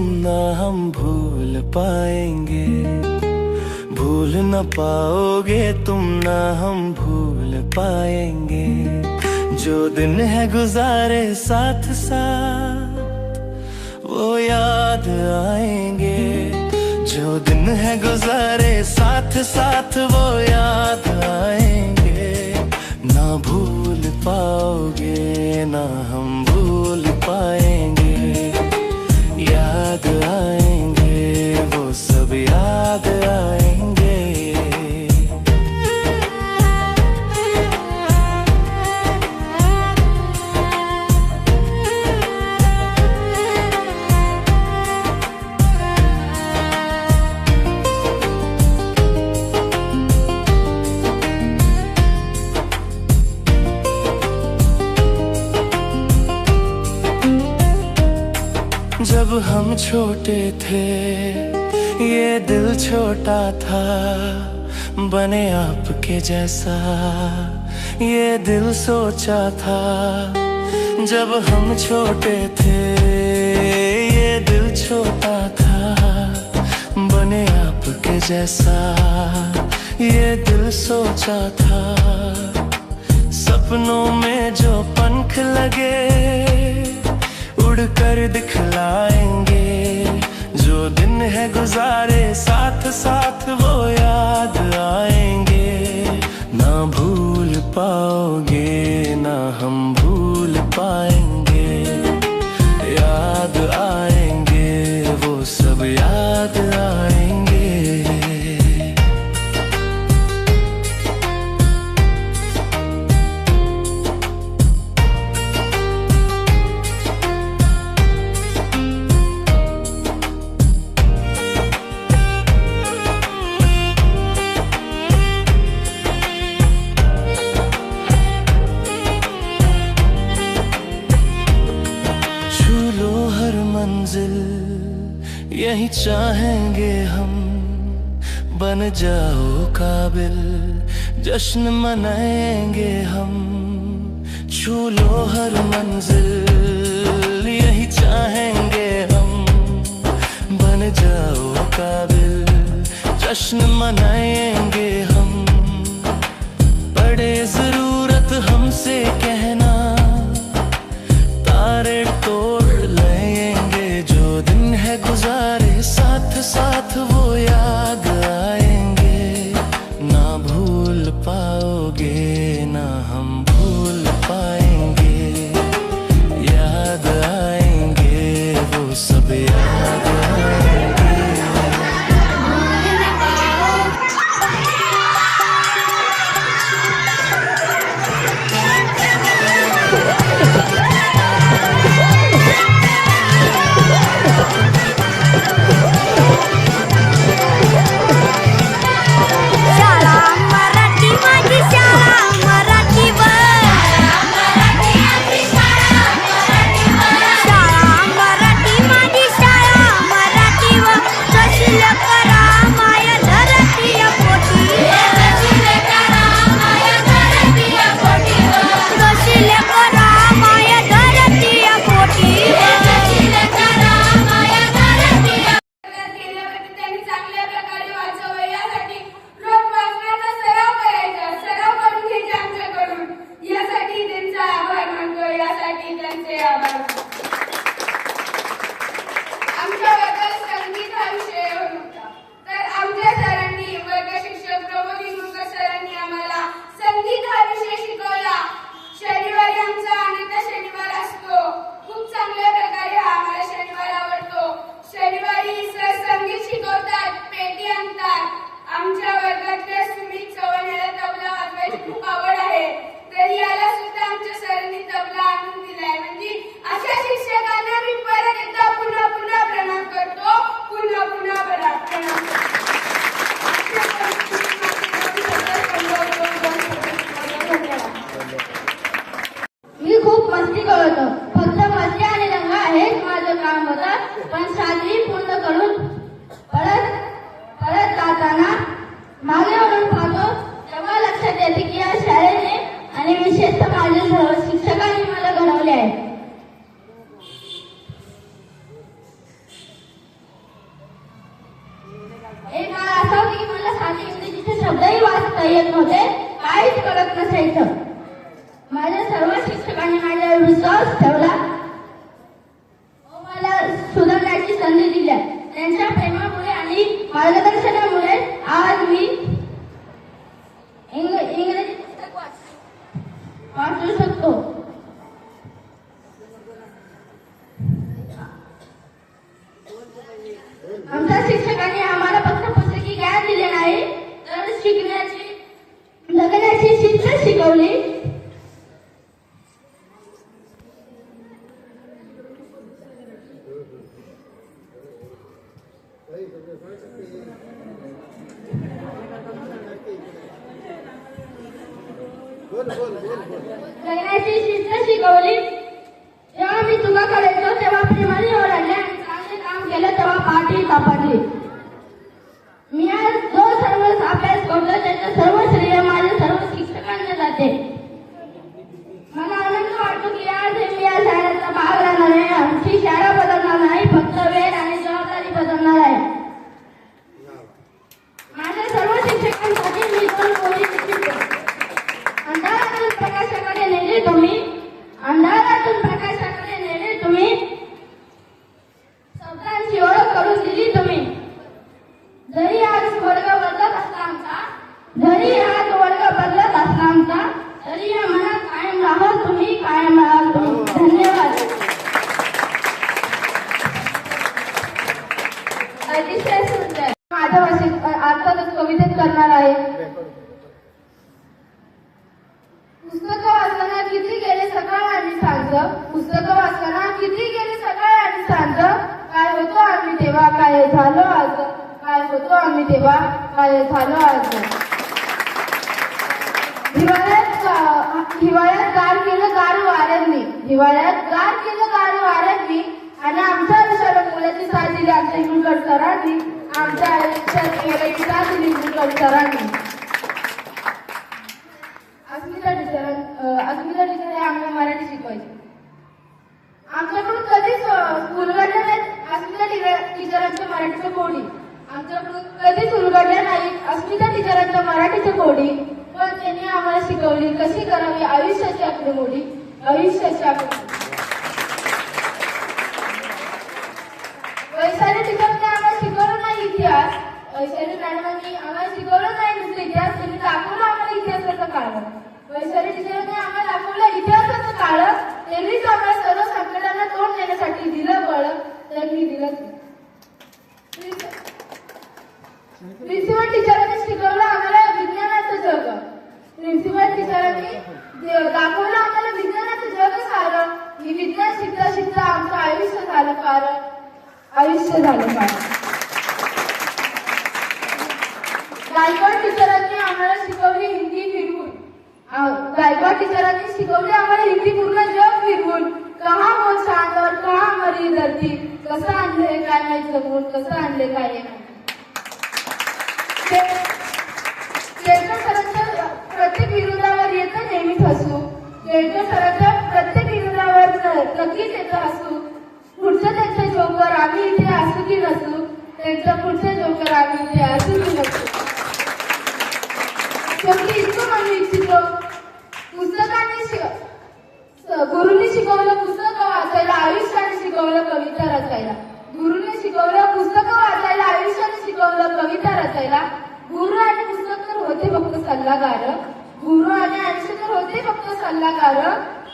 ना हम भूल पाएंगे, भूल न पाओगे तुम ना हम भूल पाएंगे। जो दिन है गुजारे साथ साथ वो याद आएंगे, जो दिन है गुजारे साथ साथ वो याद आएंगे। ना भूल पाओगे ना हम भूल पाएंगे, याद आएंगे वो सब याद आएंगे। जब हम छोटे थे ये दिल छोटा था, बने आपके जैसा ये दिल सोचा था। जब हम छोटे थे ये दिल छोटा था, बने आपके जैसा ये दिल सोचा था। सपनों में जो पंख लगे उड़कर दिखलाएंगे, जो दिन है गुजारे साथ साथ वो याद आएंगे। ना भूल पाओगे ना हम भूल पाएंगे, याद आएंगे वो सब याद आएंगे। यही चाहेंगे हम, बन जाओ काबिल जश्न मनाएंगे हम। छू लो हर मंजिल यही चाहेंगे हम, बन जाओ काबिल जश्न मनाएंगे हम। पड़े जरूरत हमसे कहना तारे तोड़ लेंगे, जो दिन है गुजारे साथ साथ वो याद आएंगे। ना भूल पाओगे ना हम भूल पाएंगे, याद आएंगे वो सब याद आएंगे। शब्दही वाचता येत नव्हते, काहीच कळत नसायचं. माझ्या सर्व शिक्षकांनी माझ्यावर विश्वास ठेवला व मला सुधारण्याची संधी दिली. त्यांच्या प्रेमामुळे आणि मार्गदर्शनामुळे आज मी इंग्रजी पुस्तक वाचू शकतो. आमच्या शिक्षकांनी आम्हाला फक्त पुस्तकी ज्ञान दिले नाही, तर जगण्याची शिस्त शिकवली. जगण्याची शिस्त शिकवली. जेव्हा मी चुका करायचो तेव्हा प्रेमाने ओरडले आणि चांगले काम केलं तेव्हा पाठी तापडली. मी आज जो सर्व अभ्यास करतो त्याचं सर्व श्रेय माझ्या सर्व शिक्षकांना जाते. मला आनंद वाटतो की आज मी या शाळेचा भाग राहणार आहे. आमची शाळा बदलणार नाही, फक्त वेळ आणि जबाबदारी बदलणार आहे. माझ्या सर्व शिक्षकांसाठी मी दोन ओळी शिकवतो. अंधारातून प्रकाशाकडे नेले तुम्ही, अंधारातून प्रकाशाकडे नेले तुम्ही, शब्दांची ओळख करून दिली तुम्ही. जरी आज वर्ग बदलत असला आमचा, जरी आज वर्ग बदलत असला आमचा, तरी या मनात कायम राहाल तुम्ही, कायम राहाल तुम्ही. धन्यवाद. अतिशय सुंदर. माझ्या भाषेत अर्थातच कवितेत करणार आहे. पुस्तकं वाचताना किती गेले सकाळ आणि सांज, पुस्तकं वाचताना किती गेले सकाळ आणि सांज, काय होतो आम्ही तेव्हा, काय झालो आज, काय होतो आम्ही तेव्हा, काय झालो आज. हिवाळ्यात गार केलं गार वाऱ्यांनी, हिवाळ्यात गार केलं गार वाऱ्यांनी, आणि आमच्या आयुष्याला मुलाची साथ दिली आमच्या इंगुलकर सरांनी, आमच्या आयुष्यात मुलाची साथ दिली इंगुलकर सरांनी. अस्मिता टीचर हे आम्हाला मराठी शिकवायचे. आमच्याकडून कधीच उलगडल्या नाहीत अस्मिता टीचरांच्या मराठीच्या कोडी, आमच्याकडून कधीच उलगडल्या नाहीत अस्मिता टीचरांच्या मराठीच्या कोडी. पण त्यांनी आम्हाला शिकवली कशी करावी आयुष्याची आकडेमोडी, आयुष्याची आकडेमोडी. वैशाली टीचरने आम्हाला शिकवलं नाही इतिहास, वैशाली मॅडमांनी आम्हाला शिकवलं नाही नुसतं इतिहास, त्यांनी दाखवलं आम्हाला इतिहासाचं कारण. वैशाली टीचरने आम्हाला दाखवलं इतिहासाचं कारण. त्यांनीच आम्हाला सर्व संकटांना तोंड देण्यासाठी दिलं बळ, त्यांनी दिलं. प्रिन्सिपल टीचरांनी शिकवलं आम्हाला विज्ञानाचं जग, प्रिन्सिपल टीचरांनी दाखवलं आम्हाला विज्ञानाचं जग सारं. ही विज्ञान शिकता शिकता आमचं आयुष्य झालं फार, आयुष्य झालं फार. गायकवाड टीचरांनी आम्हाला शिकवली हिंदी फिरवून, गायकवाड टीचरांनी शिकवली आम्हाला हिंदी पूर्ण जग फिरवून. कहा मोल शांतवर कहा मरी धरती, कसं आणले काय नाही जगून, कसं आणले काय नाही. केळकर सरांच्या प्रत्येक विरोधावर येतं नेहमीच हसू, केळकर सरांच्या प्रत्येक विरोधावर नक्कीच येतं हसू. पुढचं त्यांच्या जोकर आम्ही इथे असू की नसू, त्यांच्या पुढच्या जोकर आम्ही इथे असू की नसू. शेवटी इतकं म्हणू इच्छितो, पुस्तकांनी गुरुनी शिकवलं पुस्तकं वाचायला, आयुष्याने शिकवलं कविता रचायला. गुरुने शिकवलं पुस्तकं वाचायला, आयुष्याने शिकवलं कविता रचायला. गुरु आणि पुस्तक तर होते फक्त सल्लागार, गुरु आणि आयुष्य तर होते फक्त सल्लागार.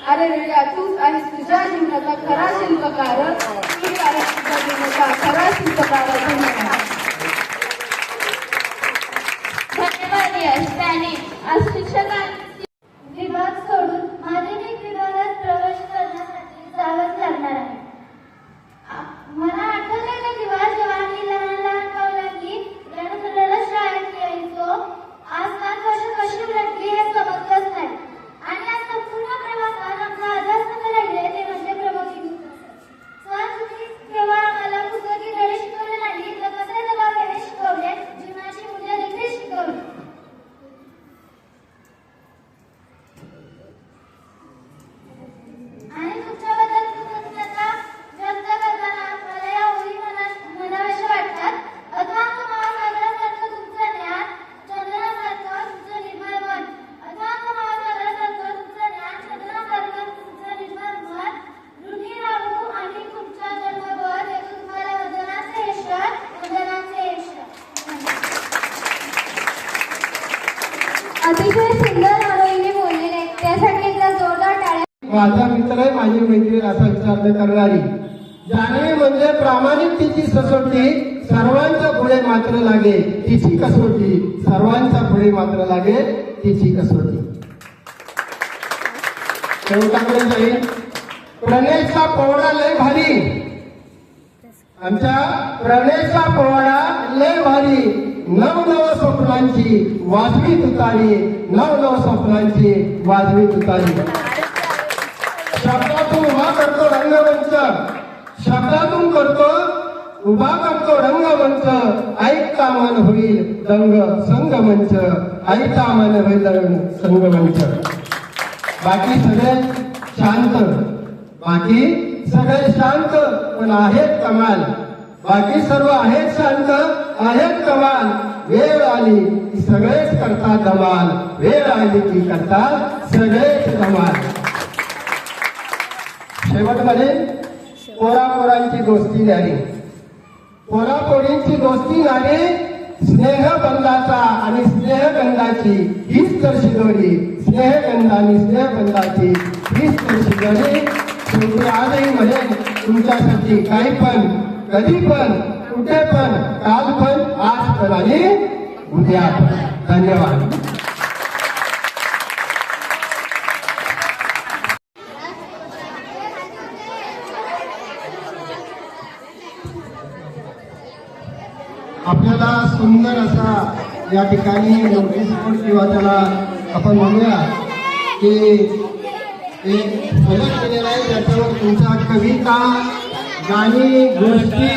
अरे रेड्या तूच आहेस तुझ्या जीवनाचा खरा शिल्पकार, मी आहे तुझ्या जीवनाचा खरा शिल्पकार. धन्यवाद यश. त्याने आज शिक्षकांनी विभाग सोडून माध्यमिक विभागात प्रवेश करण्यासाठी जावंच लागणार आहे. मला आठवलं का दिवस जेव्हा मी लहान लहान पावलांनी रडत शाळेत यायचो. आज 5 वर्ष कशी उलटली हे समजलंच नाही. आणि आज संपूर्ण प्रवासात आमचा आधारस्तंभ राहिले ते म्हणजे प्रबोधिनी. सर तुम्ही केवळ आम्हाला पुस्तकी धडे शिकवले नाही, तर कसे जगावे हे शिकवले, जीवनाची मूल्य देखील शिकवली. अतिशय सुंदर आरोहीने बोललेले आहेत. त्यासाठी एकदा जोरदार टाळ्या. माझा मित्र आहे, माझी मैत्रीण असा विचार न करणारी. जाणीव म्हणजे प्रामाणिकतेची कसोटी, सर्वांच्या पुढे मात्र लागे तिची कसोटी, सर्वांच्या पुढे मात्र लागे तिची कसोटी. शेवटाकडे जाईल. प्रणयचा पोवाडा लय भारी, आमच्या प्रणयचा पोवाडा लय भारी. नव स्वप्नांची वाजवी तुतारी, नव स्वप्नांची वाजवी तुतारी. शब्दातून उभा करतो रंगमंच, शब्दातून उभा करतो रंगमंच. ऐकता मन होईल दंग संगमंच, ऐकता मन होईल संगमंच. बाकी सगळे शांत, बाकी सगळे शांत पण आहेत कमाल. बाकी सर्व आहेत शांत, आहेत कमाल. वेळ आली की सगळेच करतात धमाल, वेळ आली की करतात सगळेच धमाल. शेवटमध्ये पोरापोरांची दोस्ती न्यारी, पोरापोरींची दोस्ती नारी. स्नेहबंधाचा आणि स्नेहगंधाची हीच तर शिदोरी, स्नेहगंध आणि स्नेहबंधाची हीच तर शिदोरी. शेवटी आजही म्हणेन तुमच्यासाठी काही पण, कधी पण, कुठे पण, काल पण, आज पण आणि उद्या पण. धन्यवाद. आपल्याला सुंदर असा या ठिकाणी नोटीस बोर्ड किंवा त्याला आपण म्हणूया की एक फलक केलेला आहे, त्याच्यावर तुमच्या कविता, गाणी, गोष्टी